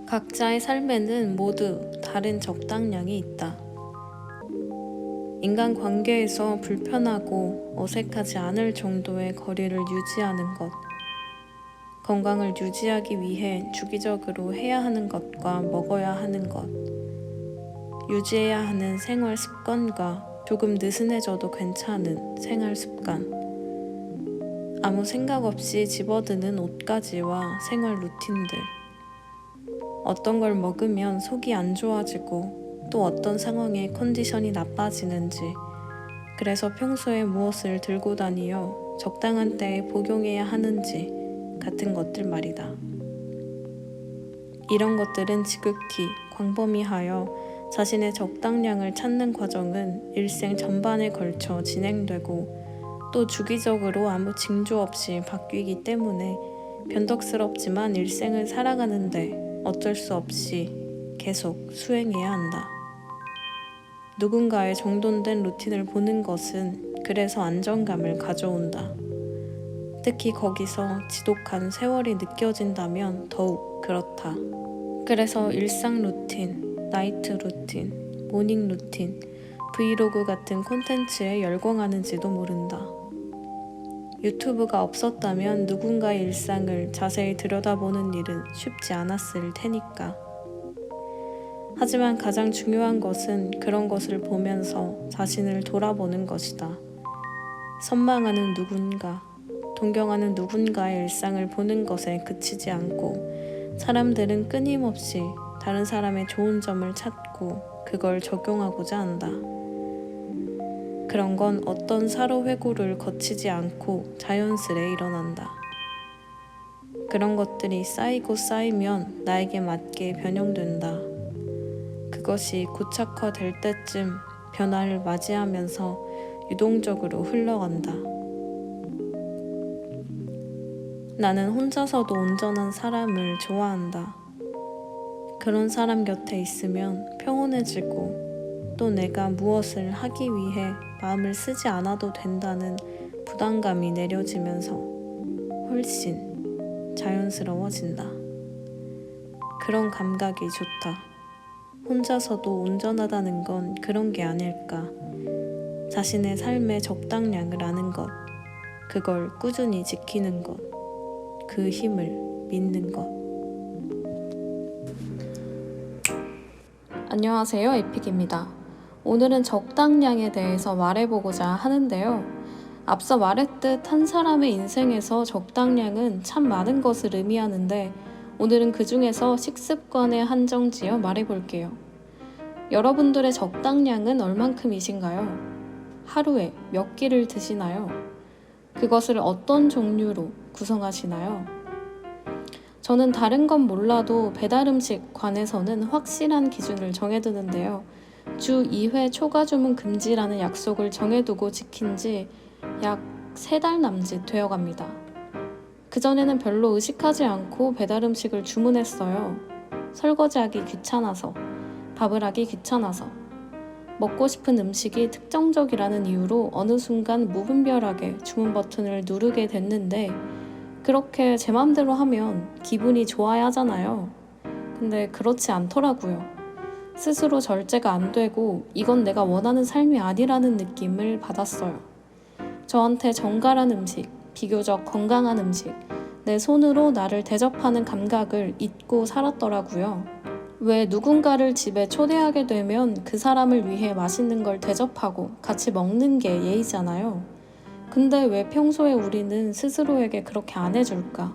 각자의 삶에는 모두 다른 적당량이 있다. 인간관계에서 불편하고 어색하지 않을 정도의 거리를 유지하는 것, 건강을 유지하기 위해 주기적으로 해야 하는 것과 먹어야 하는 것, 유지해야 하는 생활 습관과 조금 느슨해져도 괜찮은 생활 습관, 아무 생각 없이 집어드는 옷가지와 생활 루틴들, 어떤 걸 먹으면 속이 안 좋아지고 또 어떤 상황에 컨디션이 나빠지는지, 그래서 평소에 무엇을 들고 다니어 적당한 때에 복용해야 하는지 같은 것들 말이다. 이런 것들은 지극히 광범위하여 자신의 적당량을 찾는 과정은 일생 전반에 걸쳐 진행되고 또 주기적으로 아무 징조 없이 바뀌기 때문에 변덕스럽지만 일생을 살아가는데 어쩔 수 없이 계속 수행해야 한다. 누군가의 정돈된 루틴을 보는 것은 그래서 안정감을 가져온다. 특히 거기서 지독한 세월이 느껴진다면 더욱 그렇다. 그래서 일상 루틴, 나이트 루틴, 모닝 루틴, 브이로그 같은 콘텐츠에 열광하는지도 모른다. 유튜브가 없었다면 누군가의 일상을 자세히 들여다보는 일은 쉽지 않았을 테니까. 하지만 가장 중요한 것은 그런 것을 보면서 자신을 돌아보는 것이다. 선망하는 누군가, 동경하는 누군가의 일상을 보는 것에 그치지 않고 사람들은 끊임없이 다른 사람의 좋은 점을 찾고 그걸 적용하고자 한다. 그런 건 어떤 사로회고를 거치지 않고 자연스레 일어난다. 그런 것들이 쌓이고 쌓이면 나에게 맞게 변형된다. 그것이 고착화될 때쯤 변화를 맞이하면서 유동적으로 흘러간다. 나는 혼자서도 온전한 사람을 좋아한다. 그런 사람 곁에 있으면 평온해지고 또 내가 무엇을 하기 위해 마음을 쓰지 않아도 된다는 부담감이 내려지면서 훨씬 자연스러워진다. 그런 감각이 좋다. 혼자서도 온전하다는 건 그런 게 아닐까. 자신의 삶의 적당량을 아는 것, 그걸 꾸준히 지키는 것, 그 힘을 믿는 것. 안녕하세요, 에픽입니다. 오늘은 적당량에 대해서 말해보고자 하는데요. 앞서 말했듯 한 사람의 인생에서 적당량은 참 많은 것을 의미하는데 오늘은 그 중에서 식습관에 한정지어 말해볼게요. 여러분들의 적당량은 얼만큼이신가요? 하루에 몇 끼를 드시나요? 그것을 어떤 종류로 구성하시나요? 저는 다른 건 몰라도 배달음식 관해서는 확실한 기준을 정해두는데요. 주 2회 초과 주문 금지라는 약속을 정해두고 지킨 지 약 3달 남짓 되어갑니다. 그전에는 별로 의식하지 않고 배달음식을 주문했어요. 설거지하기 귀찮아서, 밥을 하기 귀찮아서, 먹고 싶은 음식이 특정적이라는 이유로 어느 순간 무분별하게 주문 버튼을 누르게 됐는데 그렇게 제 맘대로 하면 기분이 좋아야 하잖아요. 근데 그렇지 않더라고요. 스스로 절제가 안 되고 이건 내가 원하는 삶이 아니라는 느낌을 받았어요. 저한테 정갈한 음식, 비교적 건강한 음식, 내 손으로 나를 대접하는 감각을 잊고 살았더라고요. 왜 누군가를 집에 초대하게 되면 그 사람을 위해 맛있는 걸 대접하고 같이 먹는 게 예의잖아요. 근데 왜 평소에 우리는 스스로에게 그렇게 안 해줄까?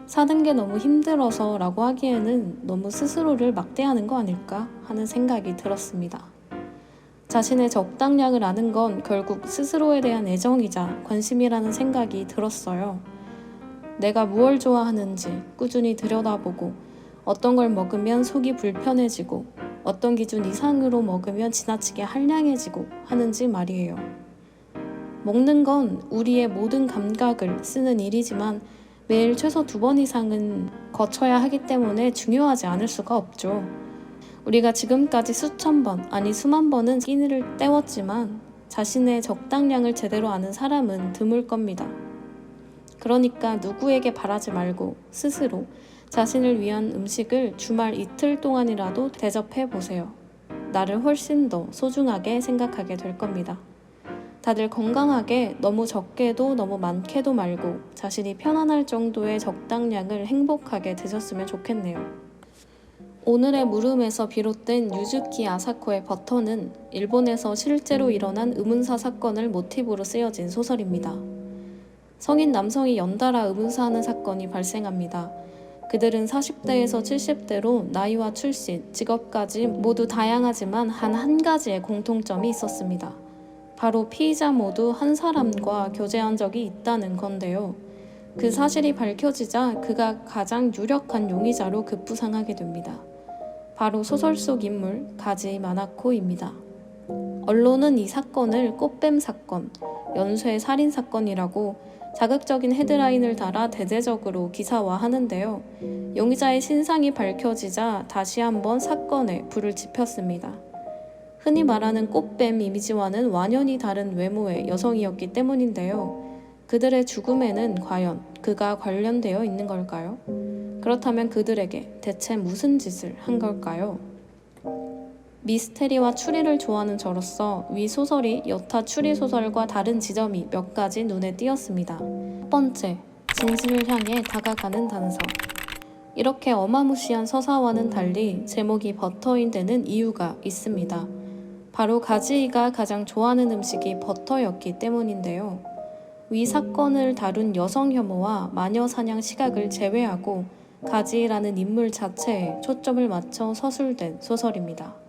사는 게 너무 힘들어서 라고 하기에는 너무 스스로를 막대하는 거 아닐까 하는 생각이 들었습니다. 자신의 적당량을 아는 건 결국 스스로에 대한 애정이자 관심이라는 생각이 들었어요. 내가 무엇을 좋아하는지 꾸준히 들여다보고 어떤 걸 먹으면 속이 불편해지고 어떤 기준 이상으로 먹으면 지나치게 한량해지고 하는지 말이에요. 먹는 건 우리의 모든 감각을 쓰는 일이지만 매일 최소 2번 이상은 거쳐야 하기 때문에 중요하지 않을 수가 없죠. 우리가 지금까지 수천 번, 아니 수만 번은 끼니를 때웠지만 자신의 적당량을 제대로 아는 사람은 드물 겁니다. 그러니까 누구에게 바라지 말고 스스로 자신을 위한 음식을 주말 이틀 동안이라도 대접해 보세요. 나를 훨씬 더 소중하게 생각하게 될 겁니다. 다들 건강하게 너무 적게도 너무 많게도 말고 자신이 편안할 정도의 적당량을 행복하게 드셨으면 좋겠네요. 오늘의 물음에서 비롯된 유즈키 아사코의 버터는 일본에서 실제로 일어난 의문사 사건을 모티브로 쓰여진 소설입니다. 성인 남성이 연달아 의문사하는 사건이 발생합니다. 그들은 40대에서 70대로 나이와 출신, 직업까지 모두 다양하지만 한 가지의 공통점이 있었습니다. 바로 피의자 모두 한 사람과 교제한 적이 있다는 건데요. 그 사실이 밝혀지자 그가 가장 유력한 용의자로 급부상하게 됩니다. 바로 소설 속 인물 가지 마나코입니다. 언론은 이 사건을 꽃뱀 사건, 연쇄 살인 사건이라고 자극적인 헤드라인을 달아 대대적으로 기사화하는데요. 용의자의 신상이 밝혀지자 다시 한번 사건에 불을 지폈습니다. 흔히 말하는 꽃뱀 이미지와는 완연히 다른 외모의 여성이었기 때문인데요. 그들의 죽음에는 과연 그가 관련되어 있는 걸까요? 그렇다면 그들에게 대체 무슨 짓을 한 걸까요? 미스테리와 추리를 좋아하는 저로서 위 소설이 여타 추리 소설과 다른 지점이 몇 가지 눈에 띄었습니다. 첫 번째, 진실을 향해 다가가는 단서. 이렇게 어마무시한 서사와는 달리 제목이 버터인 데는 이유가 있습니다. 바로 가지이가 가장 좋아하는 음식이 버터였기 때문인데요. 위 사건을 다룬 여성 혐오와 마녀 사냥 시각을 제외하고 가지이라는 인물 자체에 초점을 맞춰 서술된 소설입니다.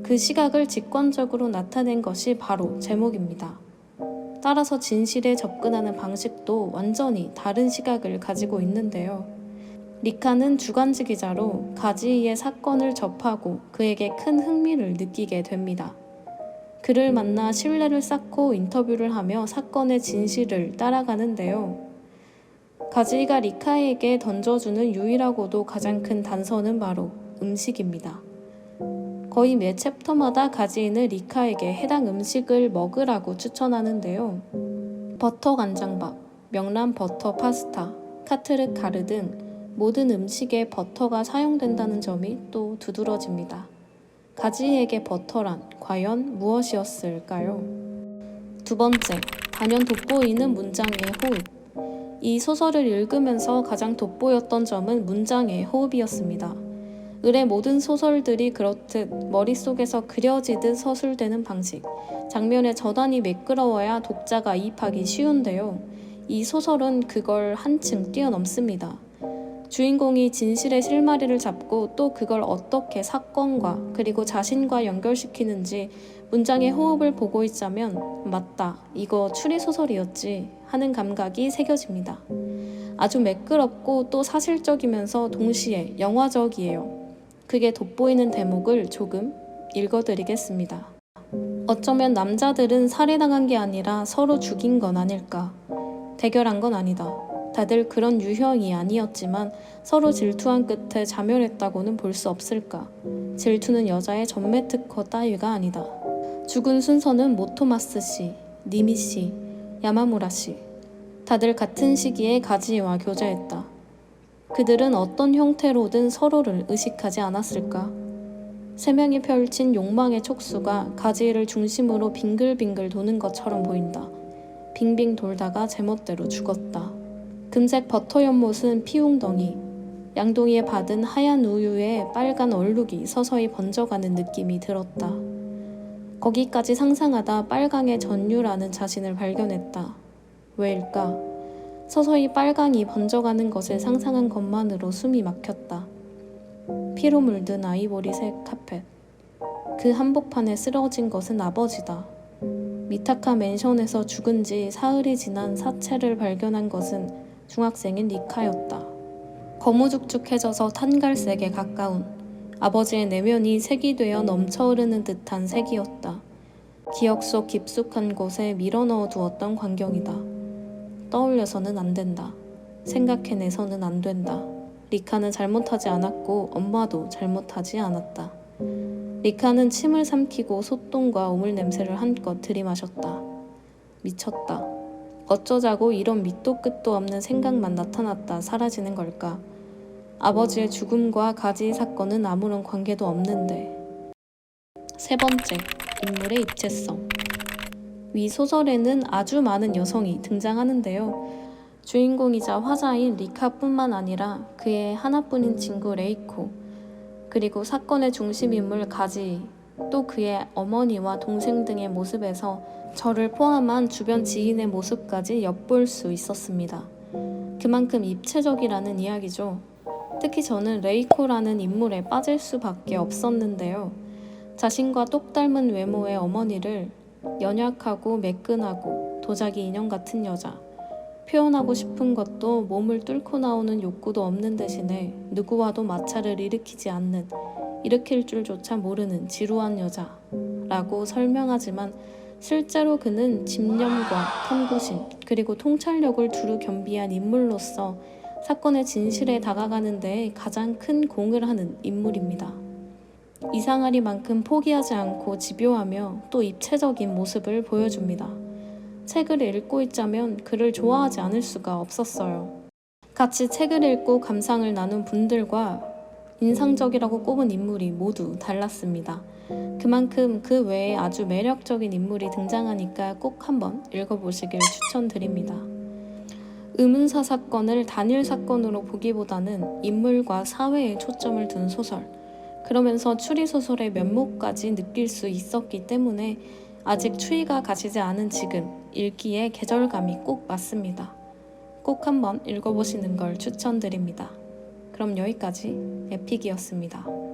그 시각을 직관적으로 나타낸 것이 바로 제목입니다. 따라서 진실에 접근하는 방식도 완전히 다른 시각을 가지고 있는데요. 리카는 주간지 기자로 가지이의 사건을 접하고 그에게 큰 흥미를 느끼게 됩니다. 그를 만나 신뢰를 쌓고 인터뷰를 하며 사건의 진실을 따라가는데요. 가지이가 리카에게 던져주는 유일하고도 가장 큰 단서는 바로 음식입니다. 거의 매 챕터마다 가지이는 리카에게 해당 음식을 먹으라고 추천하는데요. 버터 간장밥, 명란 버터 파스타, 카트르 가르 등 모든 음식에 버터가 사용된다는 점이 또 두드러집니다. 가지이에게 버터란 과연 무엇이었을까요? 두 번째, 단연 돋보이는 문장의 호흡. 이 소설을 읽으면서 가장 돋보였던 점은 문장의 호흡이었습니다. 을의 모든 소설들이 그렇듯 머릿속에서 그려지듯 서술되는 방식, 장면의 전환이 매끄러워야 독자가 이입하기 쉬운데요. 이 소설은 그걸 한층 뛰어넘습니다. 주인공이 진실의 실마리를 잡고 또 그걸 어떻게 사건과 그리고 자신과 연결시키는지 문장의 호흡을 보고 있자면 맞다, 이거 추리소설이었지 하는 감각이 새겨집니다. 아주 매끄럽고 또 사실적이면서 동시에 영화적이에요. 그게 돋보이는 대목을 조금 읽어드리겠습니다. 어쩌면 남자들은 살해당한 게 아니라 서로 죽인 건 아닐까. 대결한 건 아니다. 다들 그런 유형이 아니었지만 서로 질투한 끝에 자멸했다고는 볼 수 없을까. 질투는 여자의 전매 특허 따위가 아니다. 죽은 순서는 모토마스 씨, 니미 씨, 야마무라 씨. 다들 같은 시기에 가지이와 교제했다. 그들은 어떤 형태로든 서로를 의식하지 않았을까? 세 명이 펼친 욕망의 촉수가 가지이를 중심으로 빙글빙글 도는 것처럼 보인다. 빙빙 돌다가 제멋대로 죽었다. 금색 버터 연못은 피웅덩이, 양동이에 받은 하얀 우유에 빨간 얼룩이 서서히 번져가는 느낌이 들었다. 거기까지 상상하다 빨강의 전유라는 자신을 발견했다. 왜일까? 서서히 빨강이 번져가는 것을 상상한 것만으로 숨이 막혔다. 피로 물든 아이보리색 카펫. 그 한복판에 쓰러진 것은 아버지다. 미타카 맨션에서 죽은 지 사흘이 지난 사체를 발견한 것은 중학생인 리카였다. 거무죽죽해져서 탄갈색에 가까운 아버지의 내면이 색이 되어 넘쳐흐르는 듯한 색이었다. 기억 속 깊숙한 곳에 밀어넣어 두었던 광경이다. 떠올려서는 안 된다. 생각해내서는 안 된다. 리카는 잘못하지 않았고 엄마도 잘못하지 않았다. 리카는 침을 삼키고 소똥과 오물 냄새를 한껏 들이마셨다. 미쳤다. 어쩌자고 이런 밑도 끝도 없는 생각만 나타났다 사라지는 걸까? 아버지의 죽음과 가지 사건은 아무런 관계도 없는데. 세 번째, 인물의 입체성. 위 소설에는 아주 많은 여성이 등장하는데요. 주인공이자 화자인 리카뿐만 아니라 그의 하나뿐인 친구 레이코, 그리고 사건의 중심 인물 가지, 또 그의 어머니와 동생 등의 모습에서 저를 포함한 주변 지인의 모습까지 엿볼 수 있었습니다. 그만큼 입체적이라는 이야기죠. 특히 저는 레이코라는 인물에 빠질 수밖에 없었는데요. 자신과 똑 닮은 외모의 어머니를 연약하고 매끈하고 도자기 인형 같은 여자, 표현하고 싶은 것도 몸을 뚫고 나오는 욕구도 없는 대신에 누구와도 마찰을 일으키지 않는, 일으킬 줄조차 모르는 지루한 여자라고 설명하지만 실제로 그는 집념과 탐구심 그리고 통찰력을 두루 겸비한 인물로서 사건의 진실에 다가가는 데 가장 큰 공을 하는 인물입니다. 이상하리만큼 포기하지 않고 집요하며 또 입체적인 모습을 보여줍니다. 책을 읽고 있자면 그를 좋아하지 않을 수가 없었어요. 같이 책을 읽고 감상을 나눈 분들과 인상적이라고 꼽은 인물이 모두 달랐습니다. 그만큼 그 외에 아주 매력적인 인물이 등장하니까 꼭 한번 읽어보시길 추천드립니다. 의문사 사건을 단일 사건으로 보기보다는 인물과 사회에 초점을 둔 소설, 그러면서 추리소설의 면모까지 느낄 수 있었기 때문에 아직 추위가 가시지 않은 지금 읽기에 계절감이 꼭 맞습니다. 꼭 한번 읽어보시는 걸 추천드립니다. 그럼 여기까지 에픽이었습니다.